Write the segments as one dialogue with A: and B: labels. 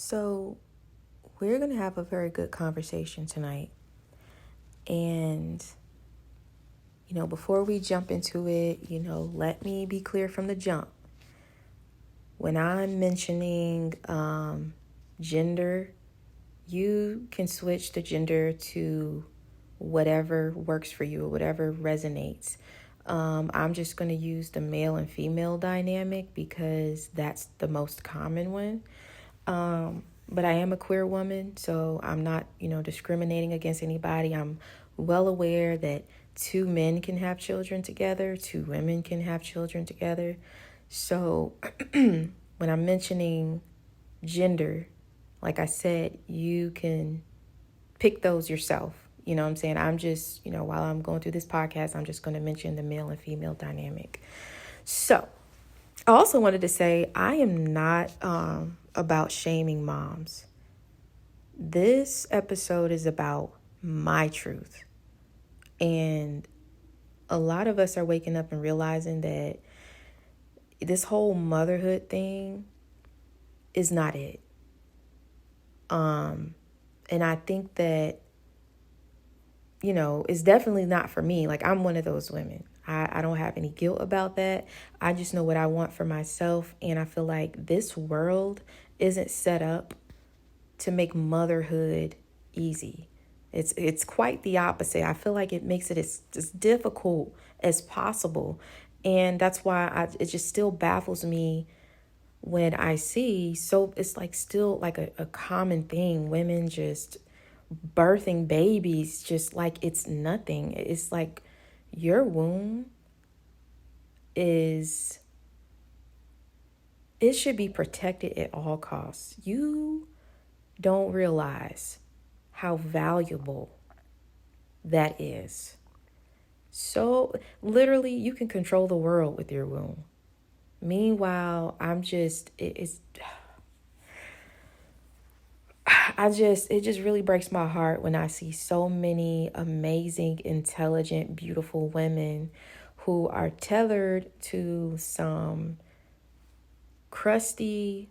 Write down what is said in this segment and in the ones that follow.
A: So, we're going to have a very good conversation tonight. And, before we jump into it, let me be clear from the jump. When I'm mentioning gender, you can switch the gender to whatever works for you or whatever resonates. I'm just going to use the male and female dynamic because that's the most common one. But I am a queer woman, so I'm not, discriminating against anybody. I'm well aware that two men can have children together, two women can have children together. So when I'm mentioning gender, like I said, you can pick those yourself. You know what I'm saying? I'm just, while I'm going through this podcast, I'm just going to mention the male and female dynamic. So I also wanted to say I am not about shaming moms. This episode is about my truth. And a lot of us are waking up and realizing that this whole motherhood thing is not it. And I think that, it's definitely not for me. Like, I'm one of those women. I don't have any guilt about that. I just know what I want for myself. And I feel like this world isn't set up to make motherhood easy. It's quite the opposite. I feel like it makes it as difficult as possible. And that's why it just still baffles me when I see, so it's like still like a common thing. Women just birthing babies just like it's nothing. It's like your womb it should be protected at all costs. You don't realize how valuable that is. So literally you can control the world with your womb. Meanwhile, it just really breaks my heart when I see so many amazing, intelligent, beautiful women who are tethered to some crusty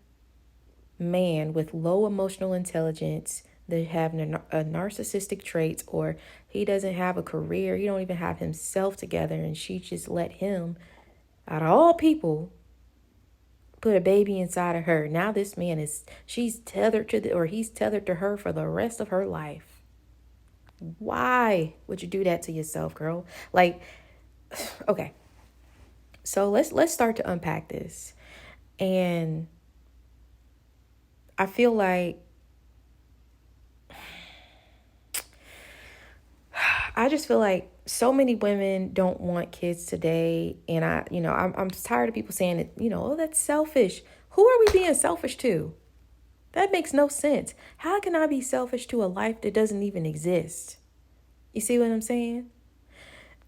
A: man with low emotional intelligence that have a narcissistic traits, or he doesn't have a career. He don't even have himself together. And she just let him, out of all people, put a baby inside of her. Now this man he's tethered to her for the rest of her life. Why would you do that to yourself, girl? Like, okay. So let's start to unpack this. And I feel like so many women don't want kids today. And I'm tired of people saying that, oh, that's selfish. Who are we being selfish to? That makes no sense. How can I be selfish to a life that doesn't even exist? You see what I'm saying?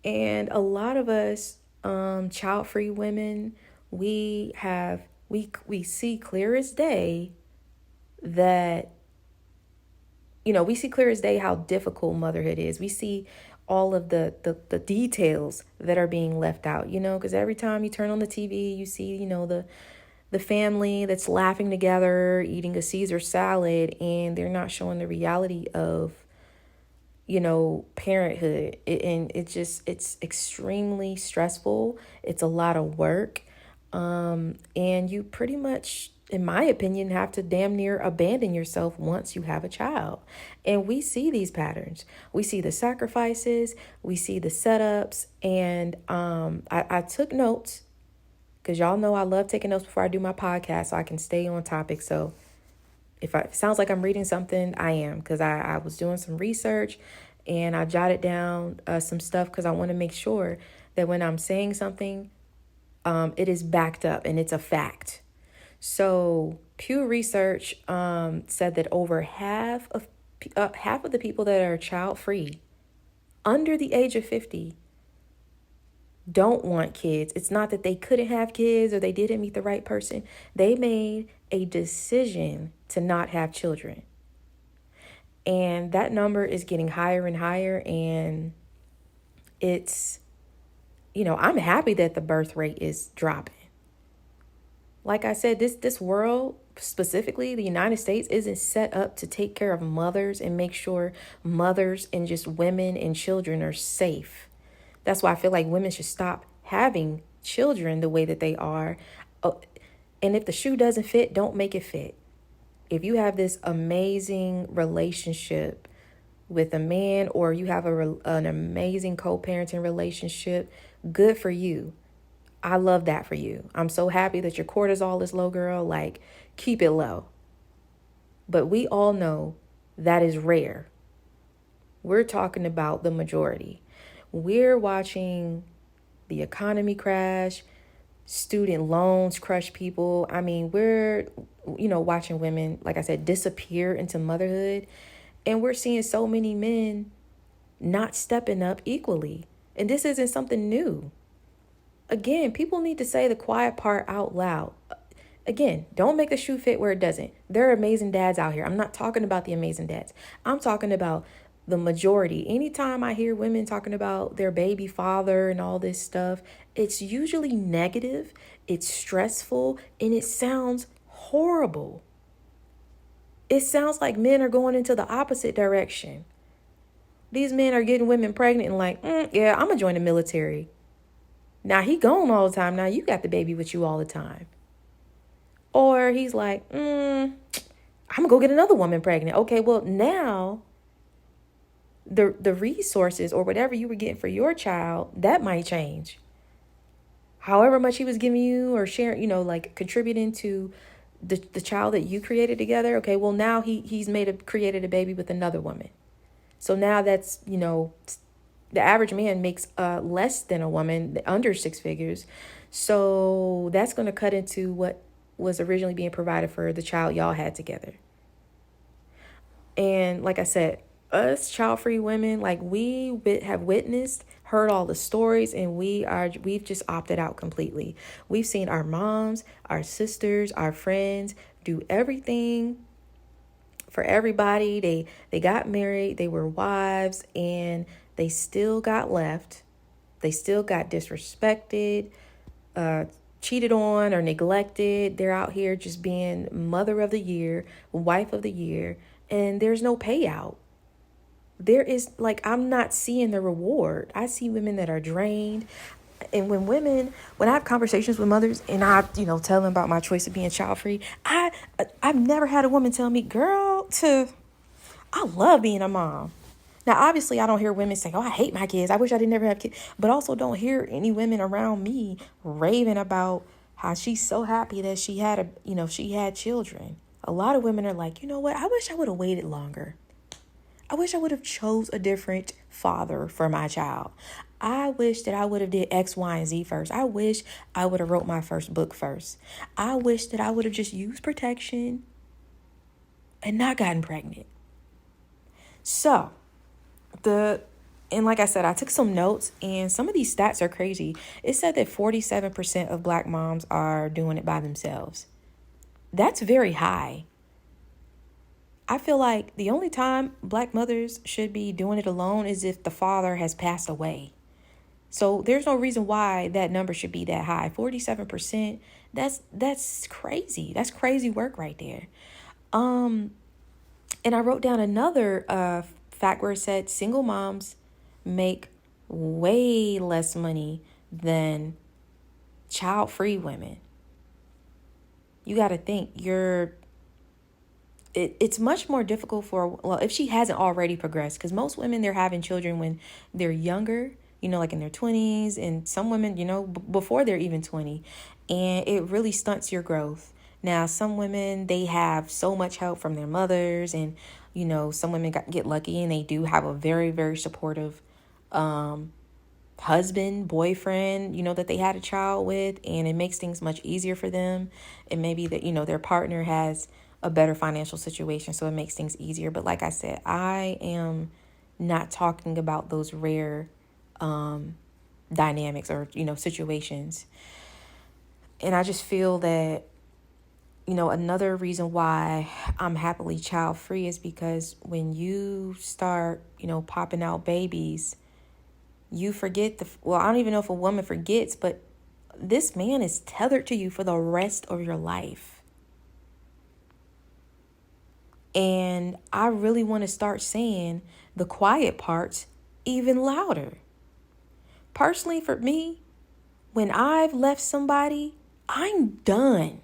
A: And a lot of us, child-free women, we see clear as day that, we see clear as day how difficult motherhood is. We see all of the details that are being left out, because every time you turn on the TV, you see, the family that's laughing together, eating a Caesar salad, and they're not showing the reality of, parenthood. It's extremely stressful. It's a lot of work. And you pretty much, in my opinion, have to damn near abandon yourself once you have a child. And we see these patterns. We see the sacrifices, we see the setups. And I took notes, because y'all know I love taking notes before I do my podcast so I can stay on topic. So if it sounds like I'm reading something, I am, because I was doing some research and I jotted down some stuff because I want to make sure that when I'm saying something, it is backed up and it's a fact. So Pew Research said that over half of the people that are child-free under the age of 50 don't want kids. It's not that they couldn't have kids or they didn't meet the right person. They made a decision to not have children. And that number is getting higher and higher. And it's, I'm happy that the birth rate is dropping. Like I said, this world specifically, the United States isn't set up to take care of mothers and make sure mothers and just women and children are safe. That's why I feel like women should stop having children the way that they are. And if the shoe doesn't fit, don't make it fit. If you have this amazing relationship with a man, or you have an amazing co-parenting relationship, good for you. I love that for you. I'm so happy that your cortisol is low, girl. Like, keep it low. But we all know that is rare. We're talking about the majority. We're watching the economy crash, student loans crush people. I mean, we're, watching women, like I said, disappear into motherhood. And we're seeing so many men not stepping up equally. And this isn't something new. Again, people need to say the quiet part out loud. Again, don't make the shoe fit where it doesn't. There are amazing dads out here. I'm not talking about the amazing dads. I'm talking about the majority. Anytime I hear women talking about their baby father and all this stuff, it's usually negative, it's stressful, and it sounds horrible. It sounds like men are going into the opposite direction. These men are getting women pregnant and like, yeah, I'm going to join the military. Now he gone all the time. Now you got the baby with you all the time. Or he's like, I'm going to go get another woman pregnant. Okay, well, now the resources or whatever you were getting for your child, that might change. However much he was giving you or sharing, like contributing to the child that you created together. Okay, well, now he's created a baby with another woman. So now that's, the average man makes less than a woman, under 6 figures. So that's going to cut into what was originally being provided for the child y'all had together. And like I said, us child-free women, like we have witnessed, heard all the stories, and we've just opted out completely. We've seen our moms, our sisters, our friends do everything for everybody. They got married, they were wives, and they still got left. They still got disrespected, cheated on, or neglected. They're out here just being mother of the year, wife of the year, and there's no payout. There is, like, I'm not seeing the reward. I see women that are drained. And when I have conversations with mothers and I, tell them about my choice of being child free, I've never had a woman tell me, girl, I love being a mom. Now, obviously, I don't hear women say, oh, I hate my kids. I wish I didn't never have kids. But also don't hear any women around me raving about how she's so happy that she had she had children. A lot of women are like, you know what? I wish I would have waited longer. I wish I would have chose a different father for my child. I wish that I would have did X, Y, and Z first. I wish I would have wrote my first book first. I wish that I would have just used protection and not gotten pregnant. So, and like I said, I took some notes, and some of these stats are crazy. It said that 47% of Black moms are doing it by themselves. That's very high. I feel like the only time Black mothers should be doing it alone is if the father has passed away. So there's no reason why that number should be that high. 47%, that's crazy. That's crazy work right there. And I wrote down another fact where it said single moms make way less money than child-free women. You got to think, it's much more difficult if she hasn't already progressed, because most women, they're having children when they're younger, like in their 20s, and some women, before they're even 20, and it really stunts your growth. Now, some women, they have so much help from their mothers, and, some women get lucky and they do have a very, very supportive husband, boyfriend, that they had a child with, and it makes things much easier for them. And maybe that, their partner has a better financial situation, so it makes things easier. But like I said, I am not talking about those rare dynamics or, situations. And I just feel that, another reason why I'm happily child free is because when you start, popping out babies, you forget I don't even know if a woman forgets, but this man is tethered to you for the rest of your life. And I really want to start saying the quiet parts even louder. Personally, for me, when I've left somebody, I'm done.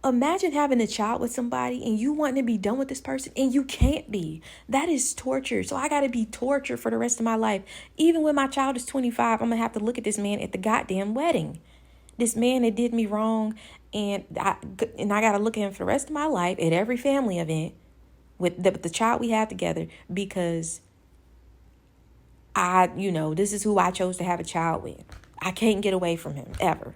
A: Imagine having a child with somebody and you wanting to be done with this person and you can't be. That is torture. So I got to be tortured for the rest of my life. Even when my child is 25, I'm going to have to look at this man at the goddamn wedding. This man that did me wrong, and I got to look at him for the rest of my life at every family event with the child we have together, because this is who I chose to have a child with. I can't get away from him ever.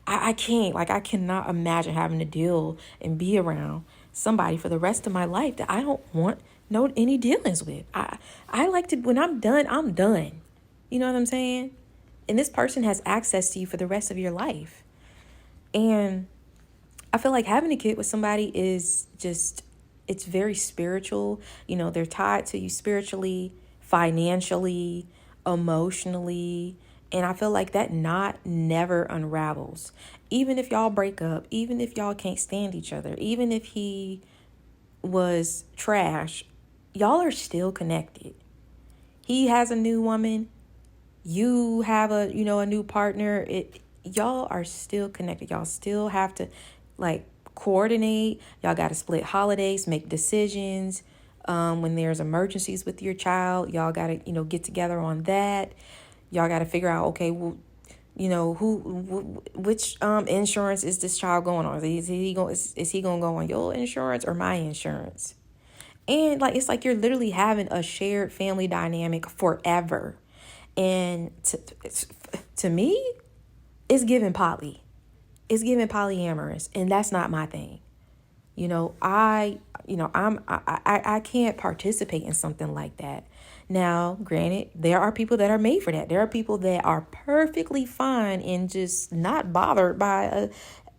A: I can't. I cannot imagine having to deal and be around somebody for the rest of my life that I don't want any dealings with. I like to, when I'm done, I'm done. You know what I'm saying? And this person has access to you for the rest of your life. And I feel like having a kid with somebody is just, it's very spiritual. They're tied to you spiritually, financially, emotionally. And I feel like that knot never unravels. Even if y'all break up, even if y'all can't stand each other, even if he was trash, y'all are still connected. He has a new woman. You have a new partner. Y'all are still connected. Y'all still have to coordinate. Y'all got to split holidays, make decisions. When there's emergencies with your child, y'all got to, get together on that. Y'all got to figure out, okay, well, which insurance is this child going on? Is he going to go on your insurance or my insurance? And it's like you're literally having a shared family dynamic forever. And to me, it's giving poly. It's giving polyamorous, and that's not my thing. I can't participate in something like that. Now, granted, there are people that are made for that. There are people that are perfectly fine and just not bothered by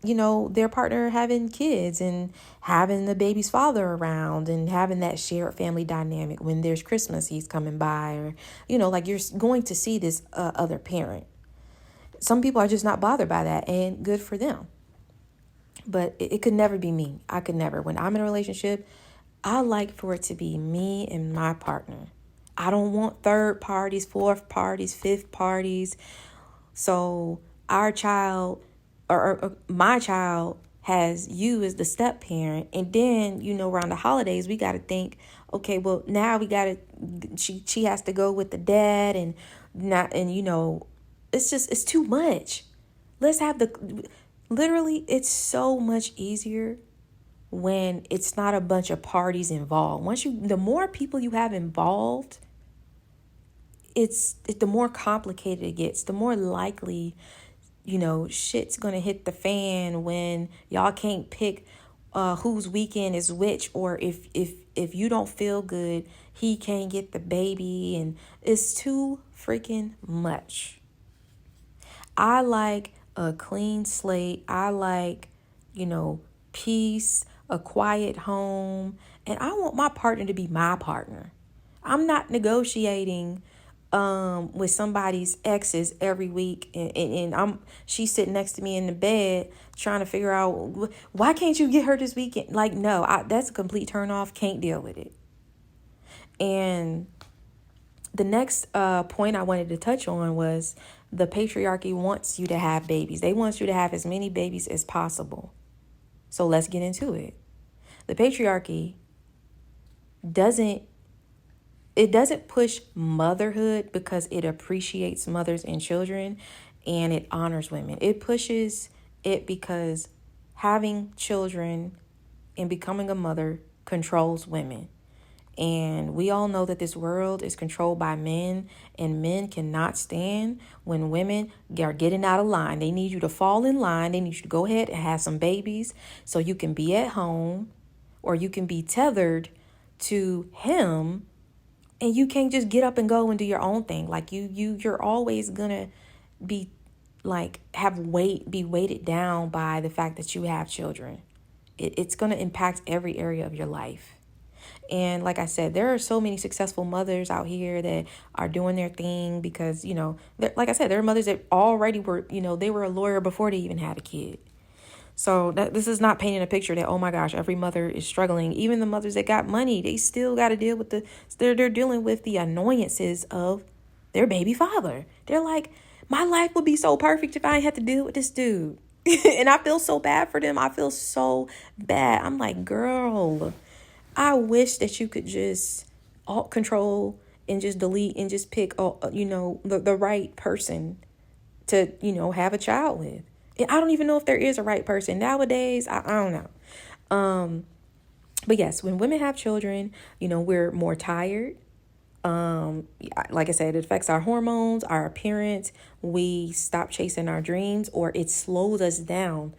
A: their partner having kids and having the baby's father around and having that shared family dynamic. When there's Christmas, he's coming by, or you're going to see this other parent. Some people are just not bothered by that, and good for them. But it could never be me. I could never. When I'm in a relationship, I like for it to be me and my partner. I don't want third parties, fourth parties, fifth parties. So our child or my child has you as the step parent. And then, around the holidays, we got to think, okay, well, now she has to go with the dad and it's too much. Let's have literally, it's so much easier when it's not a bunch of parties involved. The more people you have involved, the more complicated it gets, the more likely, shit's going to hit the fan when y'all can't pick whose weekend is which, or if you don't feel good, he can't get the baby, and it's too freaking much. I like a clean slate. I like, peace, a quiet home, and I want my partner to be my partner. I'm not negotiating with somebody's exes every week, and she's sitting next to me in the bed trying to figure out, why can't you get her this weekend? No, that's a complete turn off. Can't deal with it. And the next point I wanted to touch on was the patriarchy wants you to have babies. They want you to have as many babies as possible. So let's get into it. The patriarchy doesn't push motherhood because it appreciates mothers and children and it honors women. It pushes it because having children and becoming a mother controls women. And we all know that this world is controlled by men, and men cannot stand when women are getting out of line. They need you to fall in line. They need you to go ahead and have some babies so you can be at home, or you can be tethered to him, and you can't just get up and go and do your own thing. You're always gonna be be weighted down by the fact that you have children. It's gonna impact every area of your life. And like I said, there are so many successful mothers out here that are doing their thing because, like I said, there are mothers that already were, they were a lawyer before they even had a kid. So this is not painting a picture that, oh my gosh, every mother is struggling. Even the mothers that got money, they still got to deal with they're dealing with the annoyances of their baby father. They're like, my life would be so perfect if I didn't have to deal with this dude. And I feel so bad for them. I feel so bad. I'm like, girl, I wish that you could just alt control and just delete and just pick, the right person to, have a child with. I don't even know if there is a right person nowadays. I don't know. But yes, when women have children, we're more tired. Like I said, it affects our hormones, our appearance. We stop chasing our dreams, or it slows us down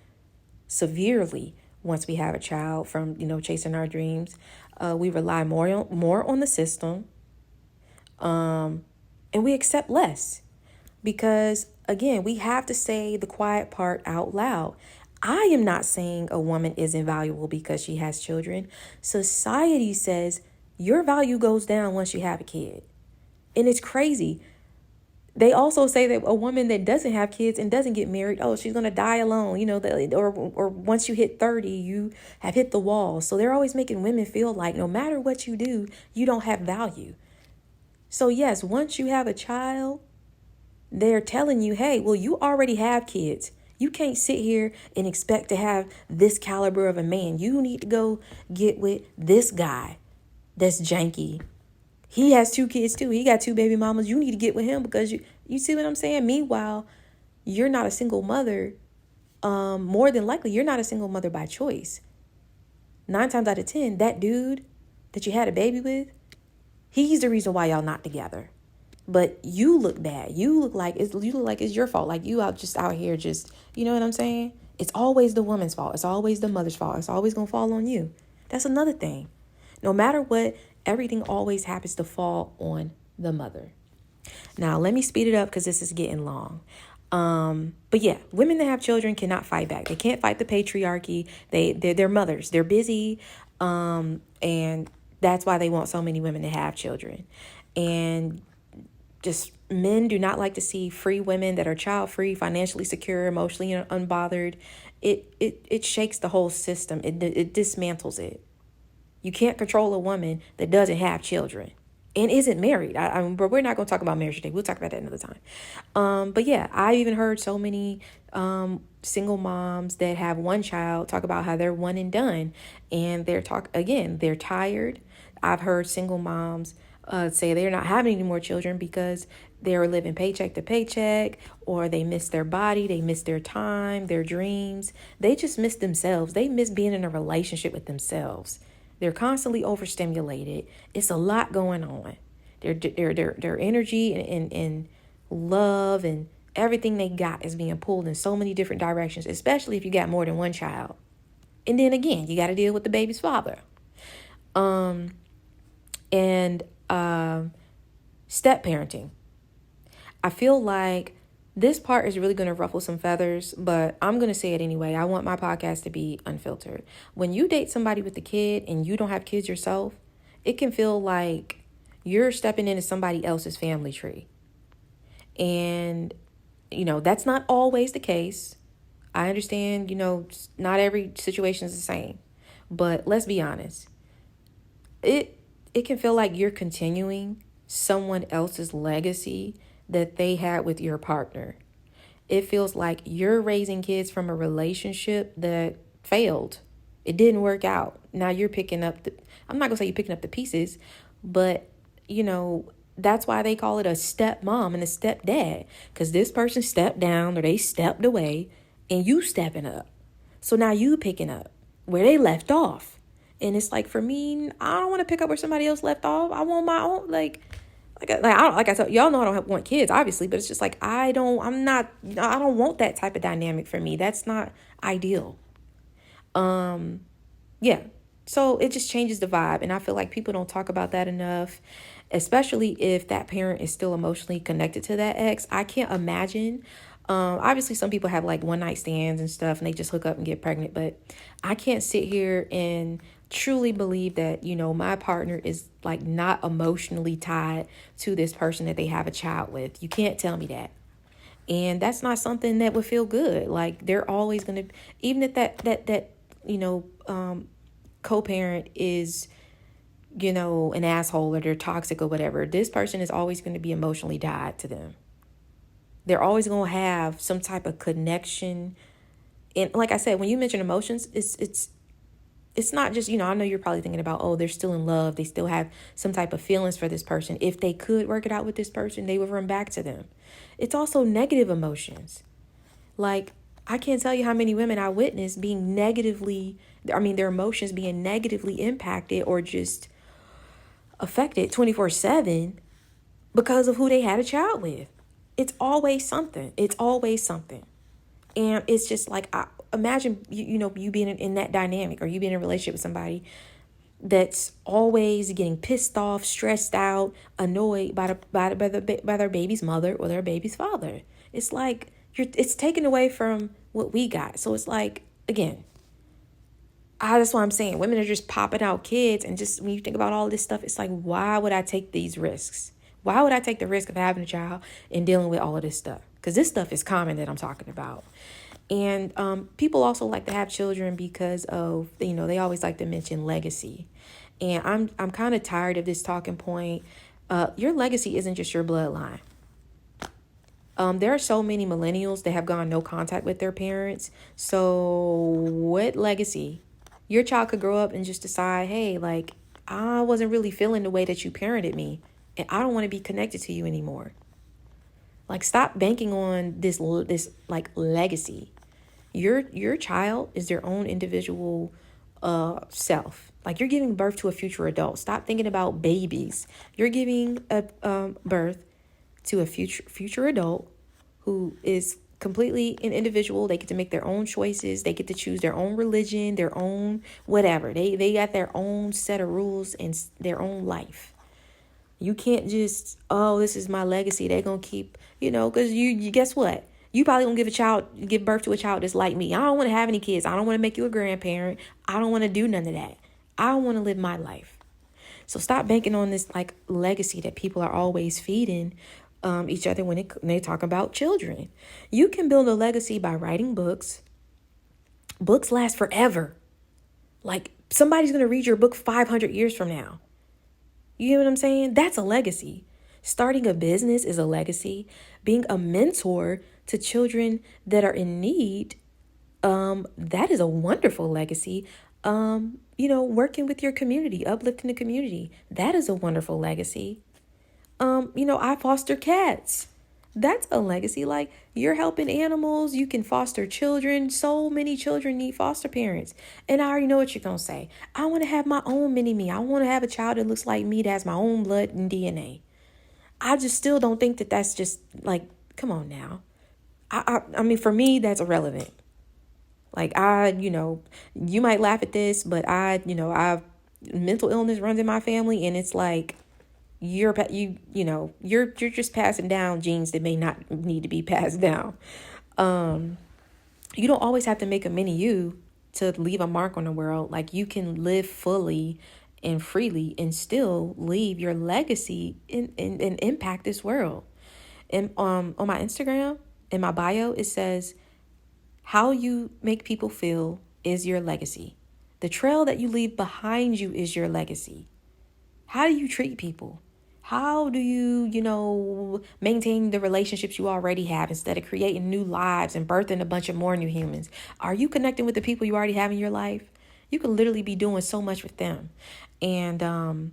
A: severely once we have a child from, chasing our dreams. We rely more on the system. And we accept less. Because, again, we have to say the quiet part out loud. I am not saying a woman is invaluable because she has children. Society says your value goes down once you have a kid. And it's crazy. They also say that a woman that doesn't have kids and doesn't get married, oh, she's going to die alone. Or once you hit 30, you have hit the wall. So they're always making women feel like no matter what you do, you don't have value. So yes, once you have a child, they're telling you, hey, well, you already have kids. You can't sit here and expect to have this caliber of a man. You need to go get with this guy that's janky. He has 2 kids too. He got 2 baby mamas. You need to get with him because you see what I'm saying? Meanwhile, you're not a single mother. More than likely, you're not a single mother by choice. 9 times out of 10, that dude that you had a baby with, he's the reason why y'all not together. But you look bad. You look like it's your fault. Like you out here just, you know what I'm saying? It's always the woman's fault. It's always the mother's fault. It's always going to fall on you. That's another thing. No matter what, everything always happens to fall on the mother. Now, let me speed it up because this is getting long. But yeah, women that have children cannot fight back. They can't fight the patriarchy. They're mothers. They're busy. And that's why they want so many women to have children. And just men do not like to see free women that are child free, financially secure, emotionally unbothered. It shakes the whole system. It dismantles it. You can't control a woman that doesn't have children and isn't married. But we're not going to talk about marriage today. We'll talk about that another time. But yeah, I even heard so many single moms that have one child talk about how they're one and done, and they're tired. I've heard single moms say they're not having any more children because they're living paycheck to paycheck, or they miss their body, they miss their time, their dreams. They just miss themselves. They miss being in a relationship with themselves. They're constantly overstimulated. It's a lot going on. Their energy and love and everything they got is being pulled in so many different directions, especially if you got more than one child. And then again, you got to deal with the baby's father. Step parenting. I feel like this part is really going to ruffle some feathers, but I'm going to say it anyway. I want my podcast to be unfiltered. When you date somebody with a kid and you don't have kids yourself, it can feel like you're stepping into somebody else's family tree. And, that's not always the case. I understand, not every situation is the same. But let's be honest. It can feel like you're continuing someone else's legacy that they had with your partner. It feels like you're raising kids from a relationship that failed. It didn't work out. Now you're picking up I'm not gonna say you're picking up the pieces, but that's why they call it a stepmom and a stepdad, because this person stepped down or they stepped away and you stepping up. So now you picking up where they left off. And it's like, for me, I don't want to pick up where somebody else left off. I want my own, like I said, y'all know I don't want kids, obviously, but it's just like, I don't want that type of dynamic for me. That's not ideal. Yeah. So it just changes the vibe. And I feel like people don't talk about that enough, especially if that parent is still emotionally connected to that ex. I can't imagine. Obviously some people have like one night stands and stuff and they just hook up and get pregnant, but I can't sit here and truly believe that, my partner is like not emotionally tied to this person that they have a child with. You can't tell me that. And that's not something that would feel good. Like, they're always going to, even if that co-parent is, an asshole, or they're toxic or whatever, this person is always going to be emotionally tied to them. They're always going to have some type of connection. And like I said, when you mention emotions, it's not just, I know you're probably thinking about, oh, they're still in love. They still have some type of feelings for this person. If they could work it out with this person, they would run back to them. It's also negative emotions. Like, I can't tell you how many women I witnessed being their emotions being negatively impacted or just affected 24/7 because of who they had a child with. It's always something. It's always something. And it's just like, imagine, you being in that dynamic, or you being in a relationship with somebody that's always getting pissed off, stressed out, annoyed by their baby's mother or their baby's father. It's like, it's taken away from what we got. So it's like, again, that's what I'm saying. Women are just popping out kids. And just when you think about all this stuff, it's like, why would I take these risks? Why would I take the risk of having a child and dealing with all of this stuff? Because this stuff is common that I'm talking about. And people also like to have children because of, they always like to mention legacy. And I'm kind of tired of this talking point. Your legacy isn't just your bloodline. There are so many millennials that have gone no contact with their parents. So what legacy? Your child could grow up and just decide, hey, like, I wasn't really feeling the way that you parented me, and I don't want to be connected to you anymore. Like, stop banking on this like legacy. Your child is their own individual self. Like, you're giving birth to a future adult. Stop thinking about babies. You're giving a birth to a future adult who is completely an individual. They get to make their own choices. They get to choose their own religion, their own whatever. They got their own set of rules and their own life. You can't just, oh, this is my legacy. They're going to keep, because you guess what? You probably going to give birth to a child that's like me. I don't want to have any kids. I don't want to make you a grandparent. I don't want to do none of that. I want to live my life. So stop banking on this like legacy that people are always feeding each other when they talk about children. You can build a legacy by writing books. Books last forever. Like, somebody's going to read your book 500 years from now. You know what I'm saying? That's a legacy. Starting a business is a legacy. Being a mentor to children that are in need, that is a wonderful legacy. Working with your community, uplifting the community, that is a wonderful legacy. I foster cats. That's a legacy. Like, you're helping animals. You can foster children. So many children need foster parents. And I already know what you're going to say. I want to have my own mini-me. I want to have a child that looks like me, that has my own blood and DNA. I just still don't think that that's just like, come on now. I mean, for me, that's irrelevant. Like, you might laugh at this, but I've mental illness runs in my family, and it's like, you're just passing down genes that may not need to be passed down. You don't always have to make a mini you to leave a mark on the world. Like, you can live fully and freely and still leave your legacy and impact this world. And on my Instagram, in my bio, it says, how you make people feel is your legacy. The trail that you leave behind you is your legacy. How do you treat people? How do you, maintain the relationships you already have instead of creating new lives and birthing a bunch of more new humans? Are you connecting with the people you already have in your life? You can literally be doing so much with them. And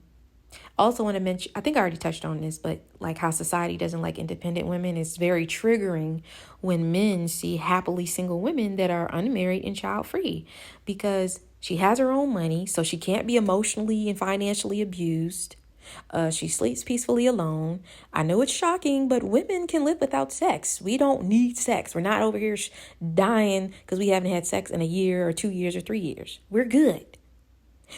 A: also want to mention, I think I already touched on this, but like how society doesn't like independent women. It's very triggering when men see happily single women that are unmarried and child-free, because she has her own money, so she can't be emotionally and financially abused. She sleeps peacefully alone. I know it's shocking, but women can live without sex. We don't need sex. We're not over here dying because we haven't had sex in a year or 2 years or 3 years. We're good.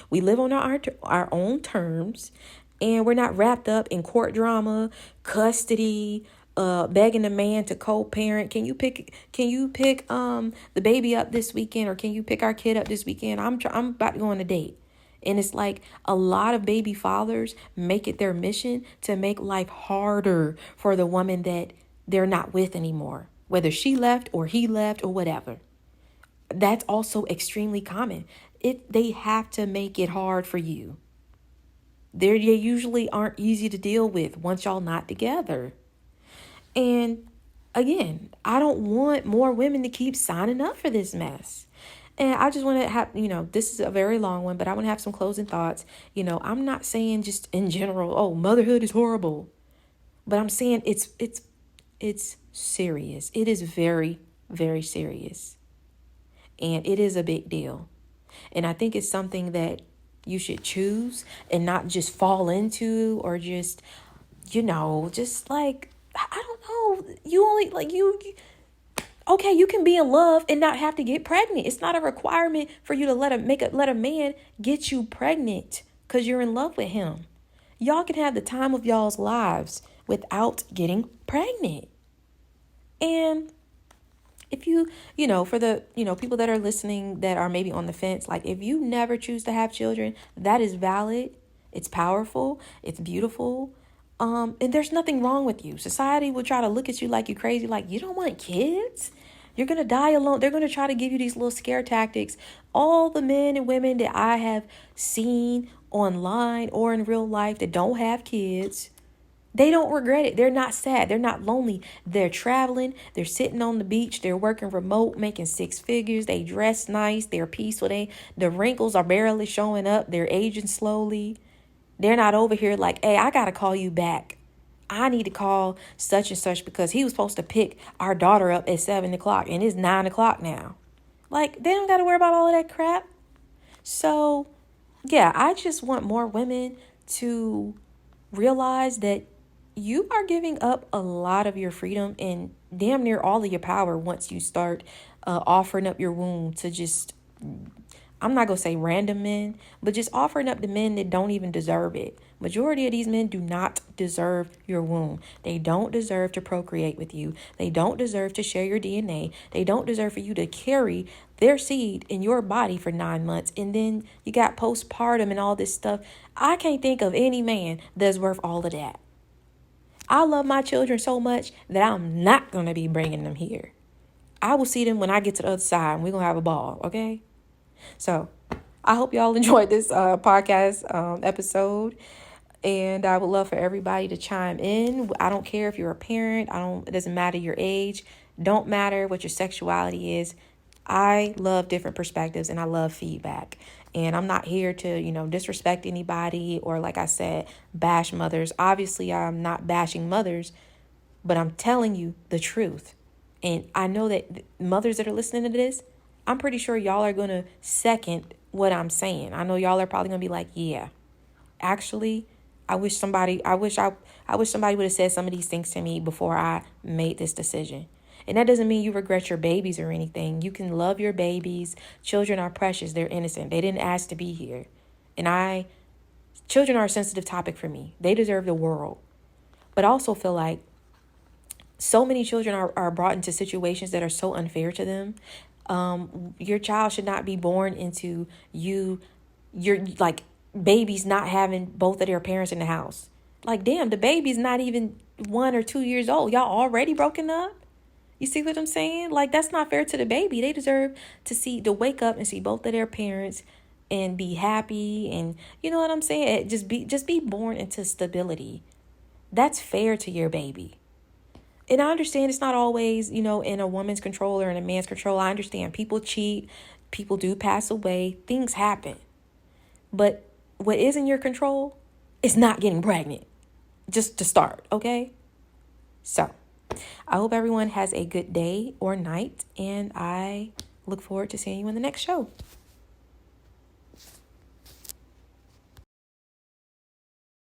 A: We live on our own terms, and we're not wrapped up in court drama, custody, begging the man to co-parent. Can you pick the baby up this weekend, or can you pick our kid up this weekend? I'm about to go on a date. And it's like a lot of baby fathers make it their mission to make life harder for the woman that they're not with anymore, whether she left or he left or whatever. That's also extremely common. They have to make it hard for you. They usually aren't easy to deal with once y'all not together. And again, I don't want more women to keep signing up for this mess. And I just want to have, this is a very long one, but I want to have some closing thoughts. I'm not saying just in general, oh, motherhood is horrible. But I'm saying it's serious. It is very, very serious. And it is a big deal. And I think it's something that you should choose and not just fall into, or just, just like, I don't know. You only okay, you can be in love and not have to get pregnant. It's not a requirement for you to let a man get you pregnant because you're in love with him. Y'all can have the time of y'all's lives without getting pregnant. And if for the, people that are listening that are maybe on the fence, like if you never choose to have children, that is valid. It's powerful. It's beautiful. And there's nothing wrong with you. Society will try to look at you like you're crazy. Like, you don't want kids? You're going to die alone. They're going to try to give you these little scare tactics. All the men and women that I have seen online or in real life that don't have kids, they don't regret it. They're not sad. They're not lonely. They're traveling. They're sitting on the beach. They're working remote, making six figures. They dress nice. They're peaceful. The wrinkles are barely showing up. They're aging slowly. They're not over here like, hey, I got to call you back. I need to call such and such because he was supposed to pick our daughter up at 7:00 and it's 9:00 now. Like, they don't got to worry about all of that crap. So, yeah, I just want more women to realize that you are giving up a lot of your freedom and damn near all of your power once you start offering up your womb to just, I'm not going to say random men, but just offering up to men that don't even deserve it. Majority of these men do not deserve your womb. They don't deserve to procreate with you. They don't deserve to share your DNA. They don't deserve for you to carry their seed in your body for 9 months. And then you got postpartum and all this stuff. I can't think of any man that's worth all of that. I love my children so much that I'm not going to be bringing them here. I will see them when I get to the other side and we're going to have a ball, okay? So I hope y'all enjoyed this podcast episode. And I would love for everybody to chime in. I don't care if you're a parent. It doesn't matter your age. Don't matter what your sexuality is. I love different perspectives and I love feedback. And I'm not here to, disrespect anybody or, like I said, bash mothers. Obviously, I'm not bashing mothers, but I'm telling you the truth. And I know that mothers that are listening to this, I'm pretty sure y'all are going to second what I'm saying. I know y'all are probably going to be like, yeah, actually, I wish somebody would have said some of these things to me before I made this decision. And that doesn't mean you regret your babies or anything. You can love your babies. Children are precious. They're innocent. They didn't ask to be here. And children are a sensitive topic for me. They deserve the world. But I also feel like so many children are brought into situations that are so unfair to them. Your child should not be born into you're like babies not having both of their parents in the house. Like, damn, the baby's not even 1 or 2 years old. Y'all already broken up? You see what I'm saying? Like, that's not fair to the baby. They deserve to wake up and see both of their parents and be happy. And you know what I'm saying? Just be born into stability. That's fair to your baby. And I understand it's not always, in a woman's control or in a man's control. I understand people cheat. People do pass away. Things happen. But what is in your control is not getting pregnant. Just to start, okay? So I hope everyone has a good day or night, and I look forward to seeing you in the next show.